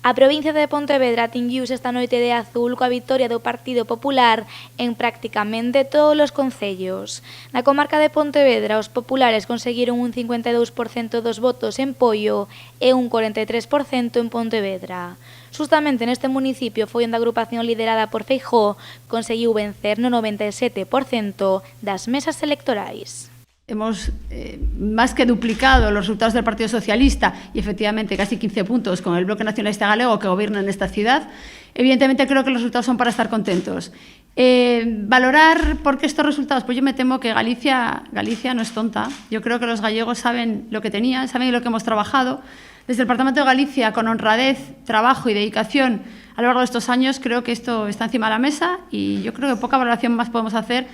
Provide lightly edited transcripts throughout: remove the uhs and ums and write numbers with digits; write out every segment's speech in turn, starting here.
A provincia de Pontevedra tinguiuse esta noite de azul coa vitoria do Partido Popular en prácticamente todos os concellos. Na comarca de Pontevedra, os populares conseguiron un 52% dos votos en Poio e un 43% en Pontevedra. Justamente neste municipio foi onde a agrupación liderada por Feijóo conseguiu vencer no 97% das mesas electorais. Hemos más que duplicado los resultados del Partido Socialista y efectivamente casi 15 puntos con el Bloque Nacionalista Galego que gobierna en esta ciudad. Evidentemente creo que los resultados son para estar contentos. Valorar por qué estos resultados, pues yo me temo que Galicia no es tonta. Yo creo que los gallegos saben lo que tenían, saben lo que hemos trabajado. Desde el Departamento de Galicia, con honradez, trabajo y dedicación a lo largo de estos años, creo que esto está encima de la mesa y yo creo que poca valoración más podemos hacer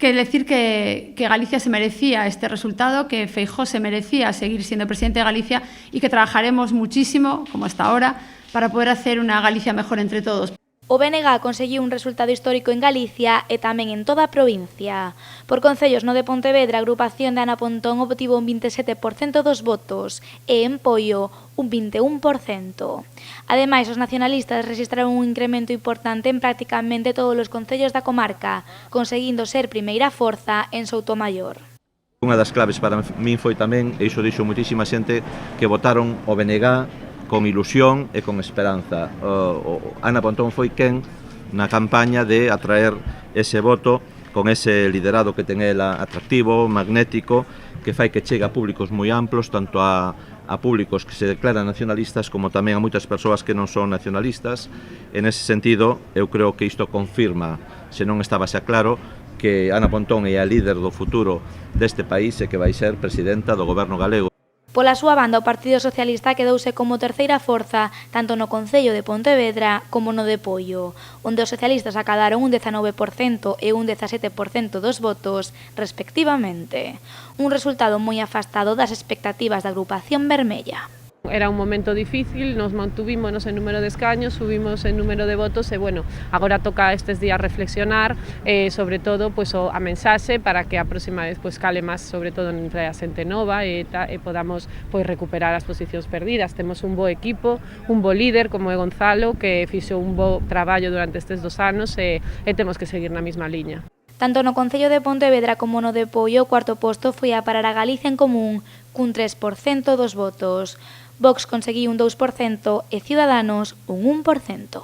que decir que Galicia se merecía este resultado, que Feijóo se merecía seguir siendo presidente de Galicia y que trabajaremos muchísimo, como hasta ahora, para poder hacer una Galicia mejor entre todos. O BNG conseguiu un resultado histórico en Galicia e tamén en toda a provincia. Por concellos no de Pontevedra, a agrupación de Ana Pontón obtivo un 27% dos votos e en Poio un 21%. Ademais, os nacionalistas registraron un incremento importante en prácticamente todos os concellos da comarca, conseguindo ser primeira forza en Soutomaior. Unha das claves para min foi tamén, e iso dixo moitísima xente, que votaron o BNG con ilusión e con esperanza. Ana Pontón foi quen na campaña de atraer ese voto con ese liderado que ten ela atractivo, magnético, que fai que chegue a públicos moi amplos, tanto a públicos que se declaran nacionalistas como tamén a moitas persoas que non son nacionalistas. En ese sentido, eu creo que isto confirma, se non estaba xa claro, que Ana Pontón é a líder do futuro deste país e que vai ser presidenta do goberno galego. Pola súa banda, o Partido Socialista quedouse como terceira forza tanto no concello de Pontevedra como no de Poio, onde os socialistas acadaron un 19% e un 17% dos votos, respectivamente. Un resultado moi afastado das expectativas da agrupación vermella. Era un momento difícil, nos mantuvimos en número de escaños, subimos en número de votos e, bueno, agora toca estes días reflexionar sobre todo pues, a mensaxe para que a próxima vez pues, cale máis, sobre todo entre a xente nova e podamos pues, recuperar as posicións perdidas. Temos un bo equipo, un bo líder como é Gonzalo, que fixo un bo traballo durante estes 2 anos e temos que seguir na mesma liña. Tanto no concello de Pontevedra como no de Poio, o cuarto posto foi a parar a Galicia en Común, cun 3% dos votos. Vox conseguiu un 2% e Ciudadanos un 1%.